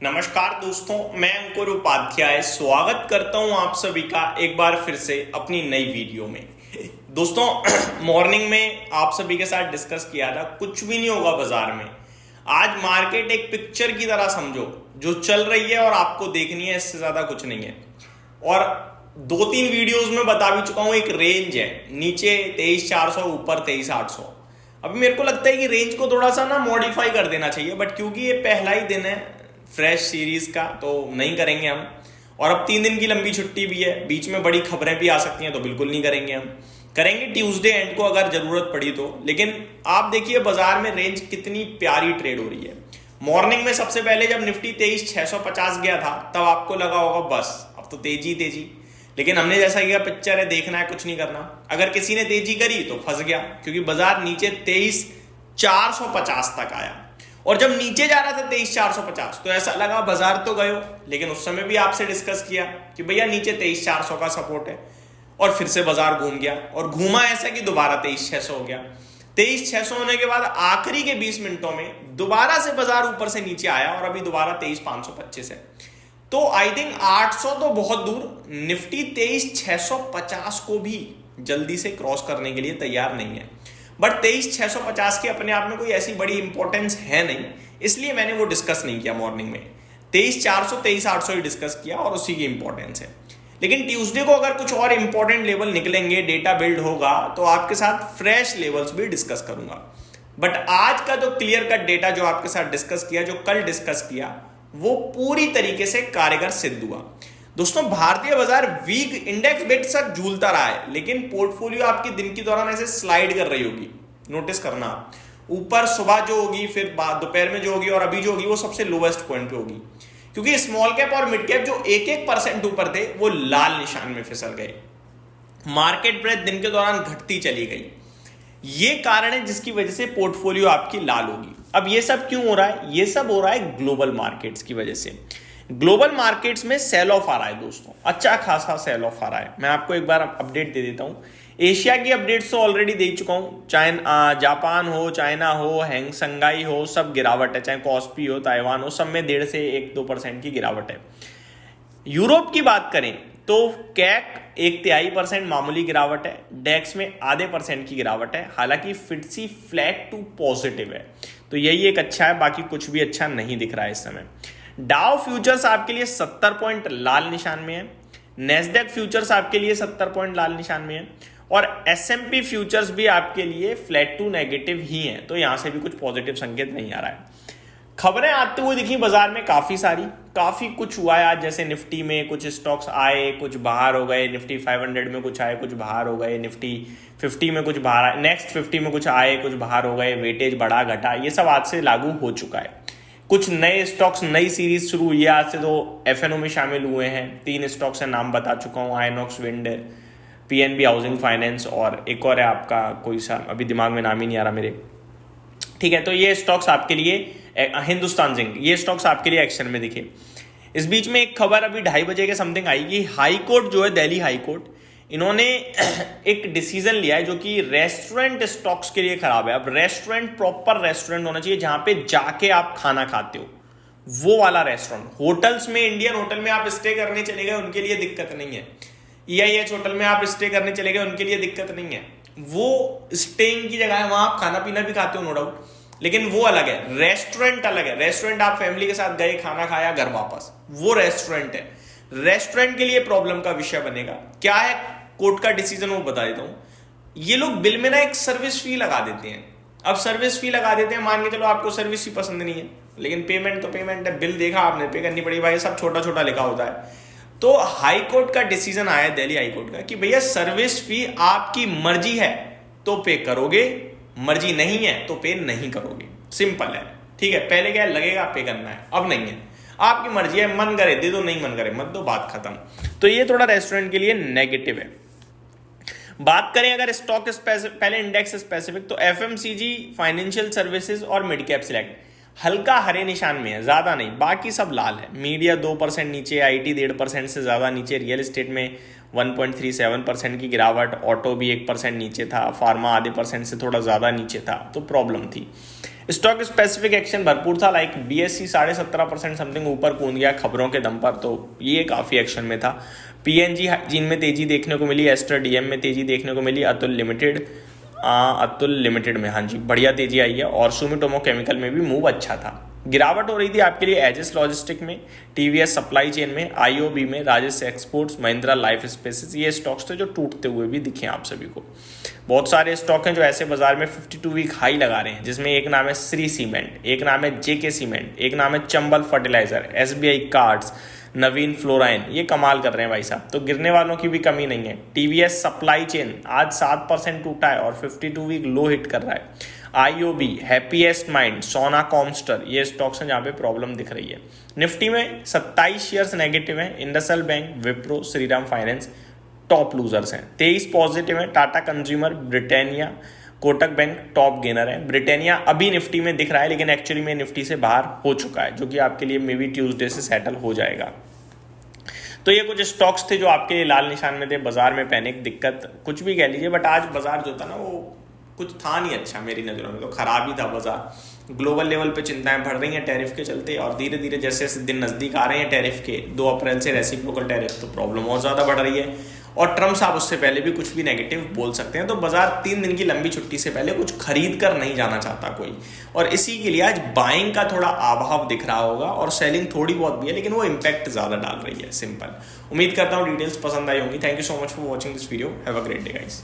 नमस्कार दोस्तों, मैं अंकुर उपाध्याय स्वागत करता हूं आप सभी का एक बार फिर से अपनी नई वीडियो में। दोस्तों, मॉर्निंग में आप सभी के साथ डिस्कस किया था कुछ भी नहीं होगा बाजार में। आज मार्केट एक पिक्चर की तरह समझो जो चल रही है और आपको देखनी है, इससे ज्यादा कुछ नहीं है। और 2-3 वीडियोस में बता भी चुका हूं, एक रेंज है, नीचे 23,400, ऊपर 23,800। अभी मेरे को लगता है कि रेंज को थोड़ा सा ना मॉडिफाई कर देना चाहिए, बट क्योंकि ये पहला ही दिन है फ्रेश सीरीज का तो नहीं करेंगे हम। और अब 3 दिन की लंबी छुट्टी भी है, बीच में बड़ी खबरें भी आ सकती हैं, तो बिल्कुल नहीं करेंगे हम। करेंगे ट्यूसडे एंड को अगर जरूरत पड़ी तो। लेकिन आप देखिए बाजार में रेंज कितनी प्यारी ट्रेड हो रही है। मॉर्निंग में सबसे पहले जब निफ्टी 23,650 गया था तब आपको लगा होगा बस अब तो तेजी तेजी, लेकिन हमने जैसा किया पिक्चर है, देखना है, कुछ नहीं करना। अगर किसी ने तेजी करी तो फंस गया, क्योंकि बाजार नीचे 23,450 तक आया। और जब नीचे जा रहा था 23,450 तो ऐसा लगा बाजार तो गयो, लेकिन उस समय भी आपसे डिस्कस किया कि भैया नीचे 23,400 का सपोर्ट है। और फिर से बाजार घूम गया और घूमा ऐसा कि दोबारा 23,600 हो गया। 23,600 होने के बाद आखिरी के 20 मिनटों में दोबारा से बाजार ऊपर से नीचे आया और अभी दोबारा 23,525 है। तो आई थिंक 800 तो बहुत दूर, निफ्टी 23,650 को भी जल्दी से क्रॉस करने के लिए तैयार नहीं है। बट 23,650 की अपने आप में कोई ऐसी बड़ी इंपॉर्टेंस है नहीं, इसलिए मैंने वो डिस्कस नहीं किया मॉर्निंग में। 23,400 23,800 ही डिस्कस किया और उसी की इंपॉर्टेंस है। लेकिन ट्यूसडे को अगर कुछ और इंपॉर्टेंट लेवल निकलेंगे, डेटा बिल्ड होगा, तो आपके साथ फ्रेश लेवल्स भी डिस्कस करूंगा। बट आज का जो क्लियर कट डेटा जो आपके साथ डिस्कस किया, जो कल डिस्कस किया, वो पूरी तरीके से कारगर सिद्ध हुआ। दोस्तों, भारतीय बाजार वीक इंडेक्स बेट तक झूलता रहा है, लेकिन पोर्टफोलियो आपकी दिन के दौरान ऐसे स्लाइड कर रही होगी। नोटिस करना, ऊपर सुबह जो होगी, फिर दोपहर में जो होगी और अभी जो होगी, वो सबसे लोवेस्ट पॉइंट पे होगी। क्योंकि स्मॉल कैप और मिड कैप जो 1-1% ऊपर थे वो लाल निशान में फिसल गए। मार्केट ब्रेथ दिन के दौरान घटती चली गई। ये कारण है जिसकी वजह से पोर्टफोलियो आपकी लाल होगी। अब ये सब क्यों हो रहा है? ये सब हो रहा है ग्लोबल मार्केट्स की वजह से। ग्लोबल मार्केट्स में सेल ऑफ आ रहा है दोस्तों, अच्छा खासा सेल ऑफ आ रहा है। मैं आपको एक बार अपडेट दे देता हूं। एशिया की अपडेट्स तो ऑलरेडी दे चुका हूं। जापान हो, चाइना हो, शंघाई हो, सब गिरावट है। चाहे कॉस्पी हो, ताइवान हो, सब में 1.5 से 1-2% की गिरावट है। यूरोप की बात करें तो कैक 1/3% मामूली गिरावट है, डेक्स में ½ % की गिरावट है। हालांकि फिट्सी फ्लैट टू पॉजिटिव है, तो यही एक अच्छा है, बाकी कुछ भी अच्छा नहीं दिख रहा है इस समय। डाउ फ्यूचर्स आपके लिए 70 पॉइंट लाल निशान में है, नेस्डेक फ्यूचर्स आपके लिए 70 पॉइंट लाल निशान में है, और एसएमपी फ्यूचर्स भी आपके लिए फ्लैट टू नेगेटिव ही है। तो यहां से भी कुछ पॉजिटिव संकेत नहीं आ रहा है। खबरें आते हुए दिखी बाजार में काफी सारी, काफी कुछ हुआ है आज। जैसे निफ्टी में कुछ स्टॉक्स आए, कुछ बाहर हो गए। निफ्टी 500 में कुछ आए, कुछ बाहर हो गए। निफ्टी 50 में कुछ बाहर आए, नेक्स्ट 50 में कुछ आए, कुछ बाहर हो गए। वेटेज बढ़ा घटा, ये सब आज से लागू हो चुका है। कुछ नए स्टॉक्स, नई सीरीज शुरू हुई है आज से, तो एफएनओ में शामिल हुए हैं। 3 स्टॉक्स का नाम बता चुका हूँ, INOX wind, PNB housing finance, और एक और है आपका कोई सा, अभी दिमाग में नाम ही नहीं आ रहा मेरे। ठीक है, तो ये स्टॉक्स आपके लिए, हिंदुस्तान जिंक, ये स्टॉक्स आपके लिए एक्शन में दिखे। इस बीच में एक खबर अभी 2:30 बजे के समथिंग आई कि हाई कोर्ट जो है, दिल्ली हाई कोर्ट, इन्होंने एक डिसीजन लिया है जो कि रेस्टोरेंट स्टॉक्स के लिए खराब है। अब रेस्टोरेंट प्रॉपर रेस्टोरेंट होना चाहिए जहां पे जाके आप खाना खाते हो, वो वाला रेस्टोरेंट। होटल्स में, इंडियन होटल में आप स्टे करने चले गए, उनके लिए दिक्कत नहीं है। EIH होटल में आप स्टे करने चले गए, उनके लिए दिक्कत नहीं है। वो स्टेइंग की जगह है, वहां आप खाना पीना भी खाते हो, नो डाउट, लेकिन वो अलग है। रेस्टोरेंट अलग है। रेस्टोरेंट आप फैमिली के साथ गए, खाना खाया, घर वापस, वो रेस्टोरेंट है। रेस्टोरेंट के लिए प्रॉब्लम का विषय बनेगा। क्या है कोर्ट का डिसीजन, वो बता देता हूं। ये लोग बिल में ना एक सर्विस फी लगा देते हैं। अब सर्विस फी लगा देते हैं, मान के चलो आपको सर्विस फी पसंद नहीं है, लेकिन पेमेंट तो पेमेंट है, बिल देखा आपने, पे करनी पड़ी भाई, सब छोटा छोटा लिखा होता है। तो हाई कोर्ट का डिसीजन आया, दिल्ली हाई कोर्ट का, कि भैया सर्विस फी आपकी मर्जी है तो पे करोगे, मर्जी नहीं है तो पे नहीं करोगे। सिंपल है, ठीक है। पहले क्या लगेगा पे करना है, अब नहीं है, आपकी मर्जी है, मन करे दे दो, नहीं मन करे मत दो, बात खत्म। तो ये थोड़ा रेस्टोरेंट के लिए नेगेटिव है। बात करें अगर स्टॉक पहले इंडेक्स स्पेसिफिक, तो एफएमसीजी, फाइनेंशियल सर्विसेज और मिड कैप सिलेक्ट हल्का हरे निशान में है, ज्यादा नहीं, बाकी सब लाल है। मीडिया 2% नीचे, आईटी 1.5% से ज्यादा नीचे, रियल एस्टेट में 1.37% की गिरावट, ऑटो भी 1% नीचे था, फार्मा ½ % से थोड़ा ज्यादा नीचे था, तो प्रॉब्लम थी। स्टॉक स्पेसिफिक एक्शन भरपूर था, लाइक बीएससी 17.5% समथिंग ऊपर कूद गया खबरों के दम पर, तो ये काफ़ी एक्शन में था। पीएनजी जिन में तेजी देखने को मिली, एस्टर डीएम में तेजी देखने को मिली, अतुल लिमिटेड में हाँ जी बढ़िया तेजी आई है, और सुमिटोमो केमिकल में भी मूव अच्छा था। गिरावट हो रही थी आपके लिए एजिस लॉजिस्टिक में, टीवीएस सप्लाई चेन में, आईओबी में, Rajesh exports, Mahindra life spaces, ये स्टॉक्स थे जो टूटते हुए भी दिखे आप सभी को। बहुत सारे स्टॉक हैं जो ऐसे बाजार में 52 वीक हाई लगा रहे हैं, जिसमें एक नाम है श्री सीमेंट, एक नाम है जेके सीमेंट, एक नाम है चंबल फर्टिलाइजर, एसबीआई कार्ड्स, नवीन फ्लोराइन, ये कमाल कर रहे हैं भाई साहब। तो गिरने वालों की भी कमी नहीं है। टीवीएस सप्लाई चेन आज 7% टूटा है और 52 वीक लो हिट कर रहा है। आईओबी, हैप्पीएस्ट माइंड, सोना कॉमस्टर, ये स्टॉक्स हैं जहाँ पे प्रॉब्लम दिख रही है। निफ्टी में 27 शेयर्स नेगेटिव हैं। IndusInd bank, Wipro, Shriram finance top losers हैं। 23 पॉजिटिव हैं। Tata consumer, Britannia, Kotak bank top gainer है। ब्रिटानिया अभी निफ्टी में दिख रहा है, लेकिन एक्चुअली में निफ्टी से बाहर हो चुका है, जो कि आपके लिए मे बी ट्यूसडे से सेटल हो जाएगा। तो ये कुछ स्टॉक्स थे जो आपके लाल निशान में थे। बाजार में पैनिक, दिक्कत, कुछ भी कह लीजिए, बट आज बाजार जो था ना वो कुछ था नहीं अच्छा, मेरी नज़रों में तो खराब ही था बाजार। ग्लोबल लेवल पे चिंताएं बढ़ रही हैं टैरिफ के चलते, और धीरे धीरे जैसे जैसे दिन नज़दीक आ रहे हैं टैरिफ के, 2 अप्रैल से रेसिप्रोकल टैरिफ, तो प्रॉब्लम और ज़्यादा बढ़ रही है। और ट्रम्प साहब उससे पहले भी कुछ भी नेगेटिव बोल सकते हैं, तो बाजार 3 दिन की लंबी छुट्टी से पहले कुछ खरीद कर नहीं जाना चाहता कोई, और इसी के लिए आज बाइंग का थोड़ा अभाव दिख रहा होगा, और सेलिंग थोड़ी बहुत भी है, लेकिन वो इम्पैक्ट ज़्यादा डाल रही है। सिंपल। उम्मीद करता हूँ डिटेल्स पसंद आई होंगी। Thank you so much for watching this video. Have a great day guys.